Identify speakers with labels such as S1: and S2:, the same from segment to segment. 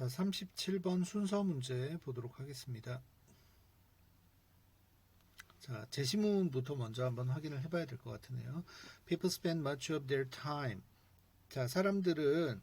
S1: 자, 37번 순서 문제 보도록 하겠습니다. 자, 제시문부터 먼저 한번 확인을 해봐야 될 것 같으네요. People spend much of their time. 자, 사람들은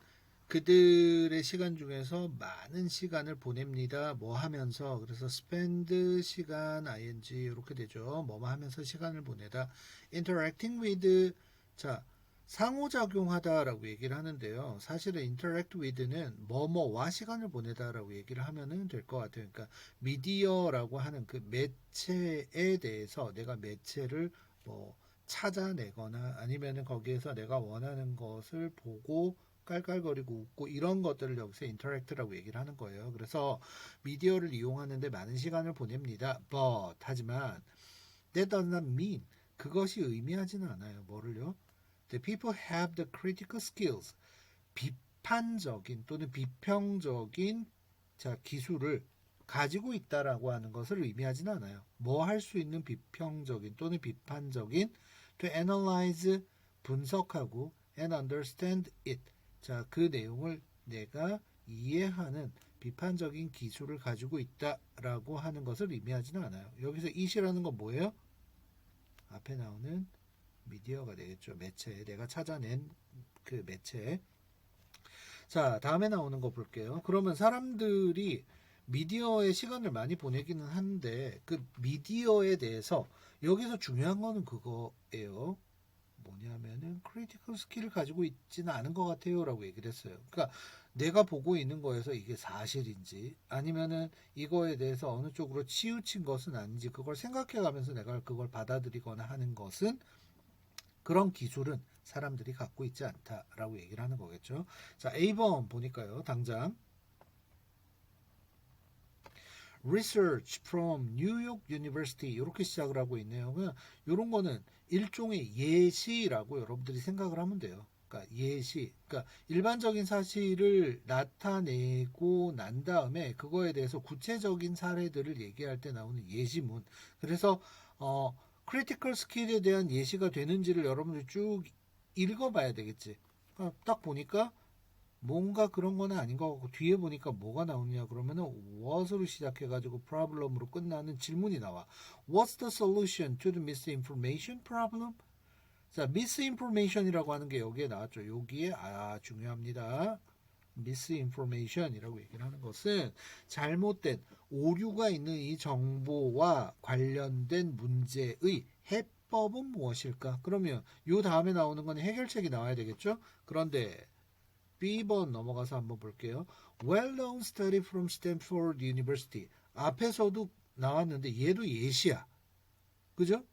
S1: 그들의 시간 중에서 많은 시간을 보냅니다. 뭐 하면서. 그래서 spend 시간 ing 이렇게 되죠. 뭐 하면서 시간을 보내다. interacting with. 자, 상호작용하다라고 얘기를 하는데요. 사실은 interact with는 뭐뭐와 시간을 보내다라고 얘기를 하면은 될 것 같아요. 그러니까 미디어라고 하는 그 매체에 대해서 내가 매체를 뭐 찾아내거나 아니면은 거기에서 내가 원하는 것을 보고 깔깔거리고 웃고 이런 것들을 여기서 interact라고 얘기를 하는 거예요. 그래서 미디어를 이용하는데 많은 시간을 보냅니다. But 하지만 that does not mean 그것이 의미하지는 않아요. 뭐를요? The people have the critical skills. 비판적인 또는 비평적인 자 기술을 가지고 있다라고 하는 것을 의미하지는 않아요. 뭐 할 수 있는 비평적인 또는 비판적인 to analyze 분석하고 and understand it. 자, 그 내용을 내가 이해하는 비판적인 기술을 가지고 있다라고 하는 것을 의미하지는 않아요. 여기서 it이라는 건 뭐예요? 앞에 나오는 미디어가 되겠죠. 매체. 내가 찾아낸 그 매체. 자, 다음에 나오는 거 볼게요. 그러면 사람들이 미디어에 시간을 많이 보내기는 하는데 그 미디어에 대해서 여기서 중요한 거는 그거예요. 뭐냐면은 크리티컬 스킬을 가지고 있지는 않은 것 같아요 라고 얘기를 했어요. 그러니까 내가 보고 있는 거에서 이게 사실인지 아니면은 이거에 대해서 어느 쪽으로 치우친 것은 아닌지 그걸 생각해 가면서 내가 그걸 받아들이거나 하는 것은 그런 기술은 사람들이 갖고 있지 않다라고 얘기를 하는 거겠죠. 자, A번 보니까요. 당장 Research from New York University 이렇게 시작을 하고 있네요. 그냥 이런 거는 일종의 예시라고 여러분들이 생각을 하면 돼요. 그러니까 예시, 그러니까 일반적인 사실을 나타내고 난 다음에 그거에 대해서 구체적인 사례들을 얘기할 때 나오는 예시문. 그래서 크리티컬 스킬에 대한 예시가 되는지를 여러분들이 쭉 읽어봐야 되겠지. 그러니까 딱 보니까 뭔가 그런 거는 아닌 것 같고 뒤에 보니까 뭐가 나오냐 그러면은 what으로 시작해가지고 problem으로 끝나는 질문이 나와. What's the solution to the misinformation problem? 자, misinformation이라고 하는 게 여기에 나왔죠. 여기에 중요합니다. misinformation이라고 얘기를 하는 것은 잘못된 오류가 있는 이 정보와 관련된 문제의 해법은 무엇일까? 그러면 요 다음에 나오는 건 해결책이 나와야 되겠죠? 그런데 B번 넘어가서 한번 볼게요. Well-known study from Stanford University. 앞에서도 나왔는데 얘도 예시야. 그죠?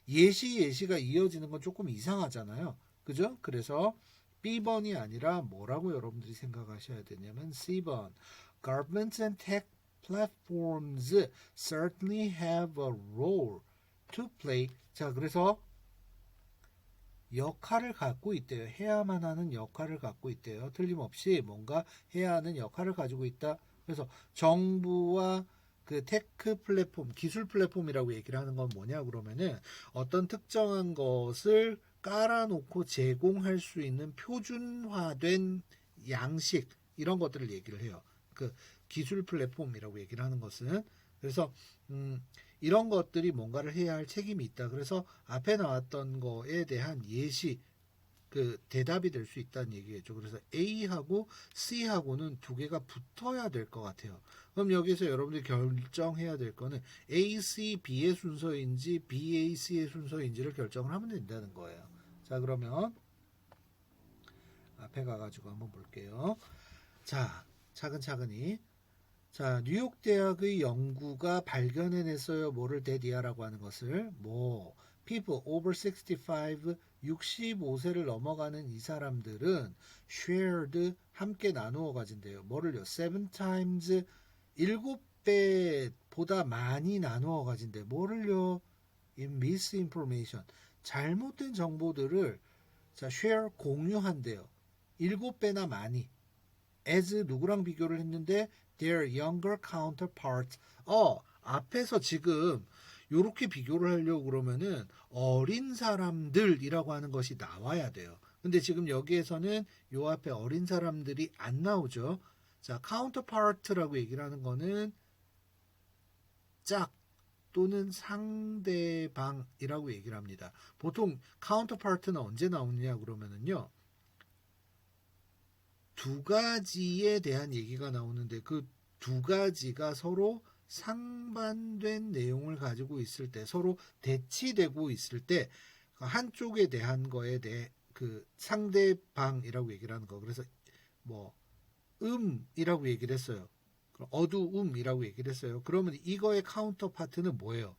S1: 예시가 이어지는 건 조금 이상하잖아요. 그죠? 그래서 B번이 아니라 뭐라고 여러분들이 생각하셔야 되냐면 C번. Governments and tech platforms certainly have a role to play. 자, 그래서 역할을 갖고 있대요. 해야만 하는 역할을 갖고 있대요. 틀림없이 뭔가 해야 하는 역할을 가지고 있다. 그래서 정부와 그 테크 플랫폼, 기술 플랫폼이라고 얘기를 하는 건 뭐냐 그러면은 어떤 특정한 것을 깔아놓고 제공할 수 있는 표준화된 양식 이런 것들을 얘기를 해요. 그 기술 플랫폼이라고 얘기를 하는 것은 그래서 이런 것들이 뭔가를 해야 할 책임이 있다. 그래서 앞에 나왔던 거에 대한 예시, 그 대답이 될 수 있다는 얘기겠죠. 그래서 A하고 C하고는 두 개가 붙어야 될 것 같아요. 그럼 여기서 여러분들이 결정해야 될 거는 A, C, B의 순서인지 B, A, C의 순서인지를 결정을 하면 된다는 거예요. 자, 그러면 앞에 가가지고 한번 볼게요. 자, 차근차근히. 자, 뉴욕 대학의 연구가 발견해냈어요. 뭐를 데디아라고 하는 것을 뭐 people over 65, 65세를 넘어가는 이 사람들은 shared 함께 나누어 가진대요. 뭐를요? 7 times 7배보다 많이 나누어 가진대. 뭐를요? in misinformation 잘못된 정보들을 자, share 공유한대요. 7배나 많이. as 누구랑 비교를 했는데 their younger counterparts. 앞에서 지금 요렇게 비교를 하려고 그러면은 어린 사람들이라고 하는 것이 나와야 돼요. 근데 지금 여기에서는 요 앞에 어린 사람들이 안 나오죠. 자, counterpart라고 얘기를 하는 거는 짝 또는 상대방이라고 얘기를 합니다. 보통 counterpart는 언제 나오느냐 그러면은요. 두 가지에 대한 얘기가 나오는데 그 두 가지가 서로 상반된 내용을 가지고 있을 때 서로 대치되고 있을 때 한쪽에 대한 거에 대해 그 상대방이라고 얘기를 하는 거. 그래서 뭐 음이라고 얘기를 했어요. 어두움이라고 얘기를 했어요. 그러면 이거의 카운터파트는 뭐예요?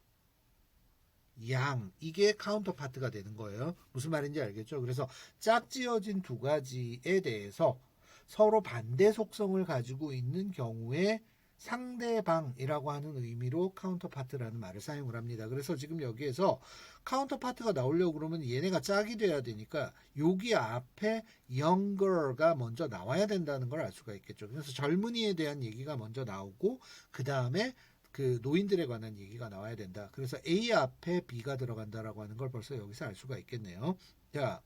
S1: 양. 이게 카운터파트가 되는 거예요. 무슨 말인지 알겠죠? 그래서 짝지어진 두 가지에 대해서 서로 반대 속성을 가지고 있는 경우에 상대방이라고 하는 의미로 카운터파트라는 말을 사용을 합니다. 그래서 지금 여기에서 카운터파트가 나오려고 그러면 얘네가 짝이 돼야 되니까 여기 앞에 younger가 먼저 나와야 된다는 걸 알 수가 있겠죠. 그래서 젊은이에 대한 얘기가 먼저 나오고 그 다음에 그 노인들에 관한 얘기가 나와야 된다. 그래서 A 앞에 B가 들어간다라고 하는 걸 벌써 여기서 알 수가 있겠네요. 자,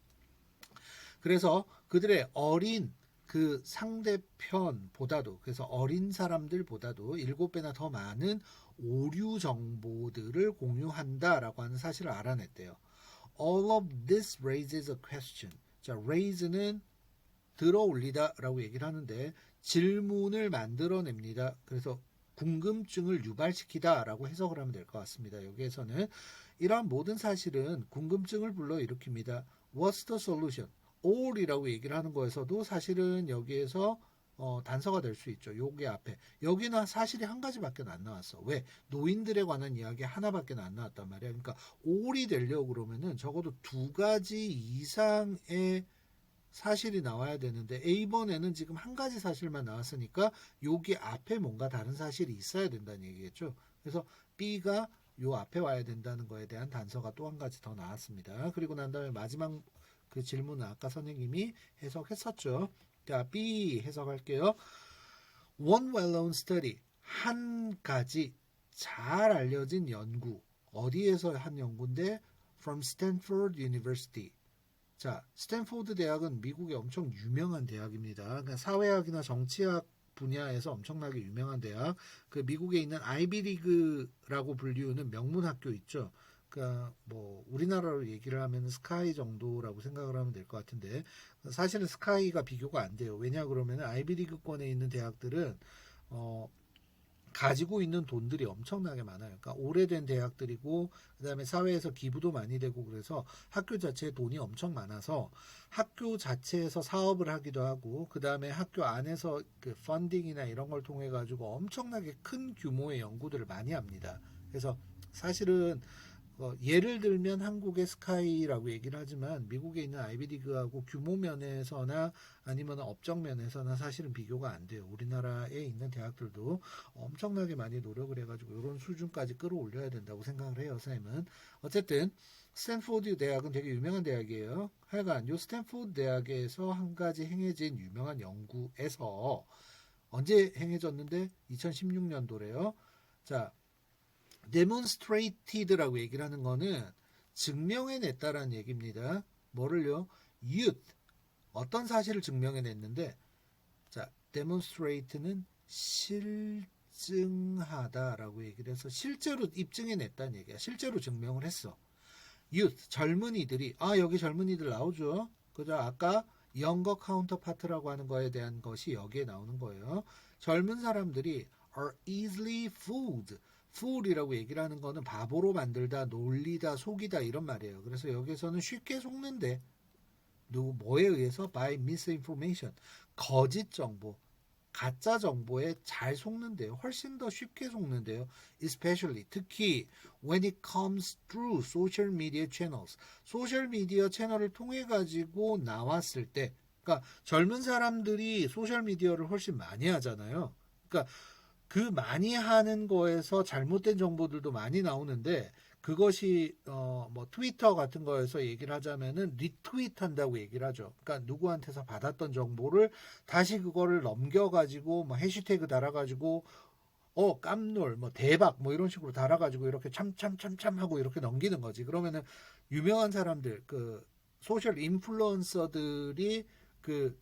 S1: 그래서 그들의 어린 그 상대편보다도 그래서 어린 사람들보다도 7배나 더 많은 오류 정보들을 공유한다라고 하는 사실을 알아냈대요. All of this raises a question. 자, raise는 들어 올리다라고 얘기를 하는데 질문을 만들어냅니다. 그래서 궁금증을 유발시키다라고 해석을 하면 될 것 같습니다. 여기에서는 이러한 모든 사실은 궁금증을 불러일으킵니다. What's the solution? all이라고 얘기를 하는 거에서도 사실은 여기에서 단서가 될 수 있죠. 여기 앞에 여기는 사실이 한 가지밖에 안 나왔어. 왜? 노인들에 관한 이야기 하나밖에 안 나왔단 말이야. 그러니까 all이 되려고 그러면은 적어도 두 가지 이상의 사실이 나와야 되는데 A번에는 지금 한 가지 사실만 나왔으니까 여기 앞에 뭔가 다른 사실이 있어야 된다는 얘기겠죠. 그래서 B가 요 앞에 와야 된다는 거에 대한 단서가 또 한 가지 더 나왔습니다. 그리고 난 다음에 마지막 그 질문은 아까 선생님이 해석했었죠. 자, B 해석할게요. One well-known study. 한 가지 잘 알려진 연구. 어디에서 한 연구인데? From Stanford University. 자, 스탠포드 대학은 미국의 엄청 유명한 대학입니다. 그러니까 사회학이나 정치학 분야에서 엄청나게 유명한 대학. 그 미국에 있는 아이비리그라고 불리우는 명문 학교 있죠. 그러니까 뭐 우리나라로 얘기를 하면 스카이 정도라고 생각을 하면 될 것 같은데 사실은 스카이가 비교가 안 돼요. 왜냐 그러면 아이비리그권에 있는 대학들은 가지고 있는 돈들이 엄청나게 많아요. 그러니까 오래된 대학들이고 그다음에 사회에서 기부도 많이 되고 그래서 학교 자체에 돈이 엄청 많아서 학교 자체에서 사업을 하기도 하고 그다음에 학교 안에서 그 펀딩이나 이런 걸 통해 가지고 엄청나게 큰 규모의 연구들을 많이 합니다. 그래서 사실은 예를 들면 한국의 스카이라고 얘기를 하지만 미국에 있는 아이비리그하고 규모 면에서나 아니면 업적 면에서나 사실은 비교가 안 돼요. 우리나라에 있는 대학들도 엄청나게 많이 노력을 해가지고 이런 수준까지 끌어올려야 된다고 생각을 해요. 쌤은 어쨌든 스탠포드 대학은 되게 유명한 대학이에요. 하여간 이 스탠포드 대학에서 한 가지 행해진 유명한 연구에서 언제 행해졌는데 2016년도래요. 자, demonstrated라고 얘기를 하는 거는 증명해냈다라는 얘기입니다. 뭐를요? youth. 어떤 사실을 증명해냈는데 자, demonstrate는 실증하다라고 얘기를 해서 실제로 입증해냈다는 얘기야. 실제로 증명을 했어. youth, 젊은이들이 여기 젊은이들 나오죠. 그죠? 아까 younger counterpart라고 하는 거에 대한 것이 여기에 나오는 거예요. 젊은 사람들이 are easily fooled. fool이라고 얘기를 하는 거는 바보로 만들다, 놀리다, 속이다 이런 말이에요. 그래서 여기서는 쉽게 속는데 뭐에 의해서? by misinformation. 거짓 정보, 가짜 정보에 잘 속는데요. 훨씬 더 쉽게 속는데요. especially 특히 when it comes through social media channels. 소셜 미디어 채널을 통해 가지고 나왔을 때 그러니까 젊은 사람들이 소셜 미디어를 훨씬 많이 하잖아요. 그러니까 그 많이 하는 거에서 잘못된 정보들도 많이 나오는데 그것이 뭐 트위터 같은 거에서 얘기를 하자면은 리트윗 한다고 얘기를 하죠. 그러니까 누구한테서 받았던 정보를 다시 그거를 넘겨가지고 뭐 해시태그 달아가지고 깜놀 뭐 대박 뭐 이런 식으로 달아가지고 이렇게 참참참참 하고 이렇게 넘기는 거지. 그러면은 유명한 사람들 그 소셜 인플루언서들이 그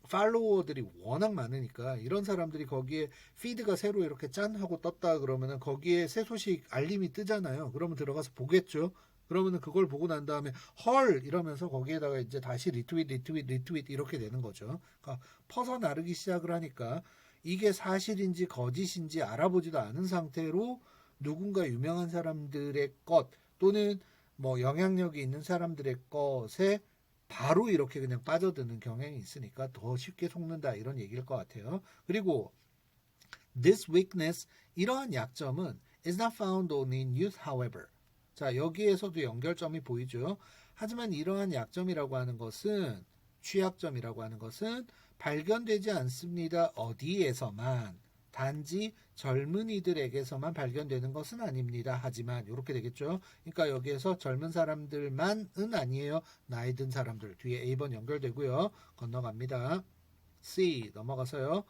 S1: 팔로워들이 워낙 많으니까 이런 사람들이 거기에 피드가 새로 이렇게 짠 하고 떴다 그러면은 거기에 새 소식 알림이 뜨잖아요. 그러면 들어가서 보겠죠. 그러면은 그걸 보고 난 다음에 헐 이러면서 거기에다가 이제 다시 리트윗 이렇게 되는 거죠. 그러니까 퍼서 나르기 시작을 하니까 이게 사실인지 거짓인지 알아보지도 않은 상태로 누군가 유명한 사람들의 것 또는 뭐 영향력이 있는 사람들의 것에 바로 이렇게 그냥 빠져드는 경향이 있으니까 더 쉽게 속는다 이런 얘기일 것 같아요. 그리고 this weakness 이러한 약점은 is not found only in youth however. 자, 여기에서도 연결점이 보이죠. 하지만 이러한 약점이라고 하는 것은 취약점이라고 하는 것은 발견되지 않습니다. 어디에서만 단지 젊은이들에게서만 발견되는 것은 아닙니다. 하지만 이렇게 되겠죠. 그러니까 여기에서 젊은 사람들만은 아니에요. 나이 든 사람들 뒤에 A번 연결되고요. 건너갑니다. C 넘어가서요.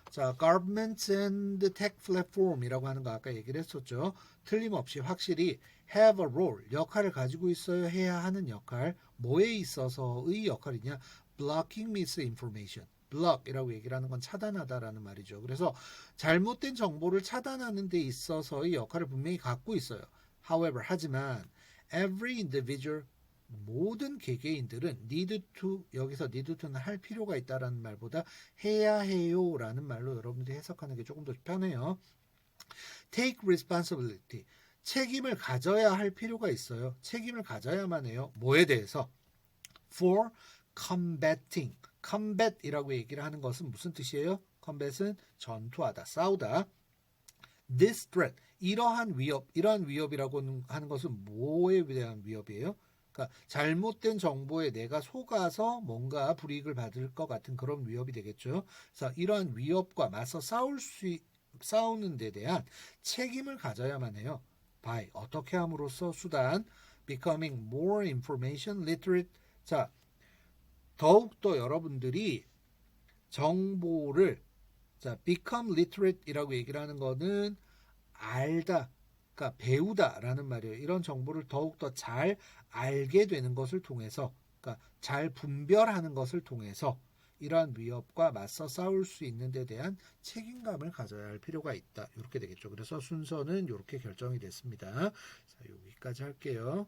S1: 자, governments and tech platform이라고 하는 거 아까 얘기를 했었죠. 틀림없이 확실히 have a role, 역할을 가지고 있어야 해야 하는 역할, 뭐에 있어서의 역할이냐? blocking misinformation. block이라고 얘기를 하는 건 차단하다라는 말이죠. 그래서 잘못된 정보를 차단하는 데 있어서의 역할을 분명히 갖고 있어요. However, 하지만 every individual 모든 개개인들은 need to 여기서 need to는 할 필요가 있다라는 말보다 해야 해요라는 말로 여러분들이 해석하는 게 조금 더 편해요. take responsibility 책임을 가져야 할 필요가 있어요. 책임을 가져야만 해요. 뭐에 대해서? for combating combat이라고 얘기를 하는 것은 무슨 뜻이에요? combat은 전투하다, 싸우다. this threat 이러한 위협이라고 하는 것은 뭐에 대한 위협이에요? 그러니까 잘못된 정보에 내가 속아서 뭔가 불이익을 받을 것 같은 그런 위협이 되겠죠. 그래서 이러한 위협과 맞서 싸우는 데 대한 책임을 가져야만 해요. by 어떻게 함으로써 수단 becoming more information literate. 자, 더욱더 여러분들이 정보를 자, become literate이라고 얘기를 하는 거는 알다, 그러니까 배우다라는 말이에요. 이런 정보를 더욱더 잘 알게 되는 것을 통해서, 그러니까 잘 분별하는 것을 통해서 이러한 위협과 맞서 싸울 수 있는 데 대한 책임감을 가져야 할 필요가 있다. 이렇게 되겠죠. 그래서 순서는 이렇게 결정이 됐습니다. 자, 여기까지 할게요.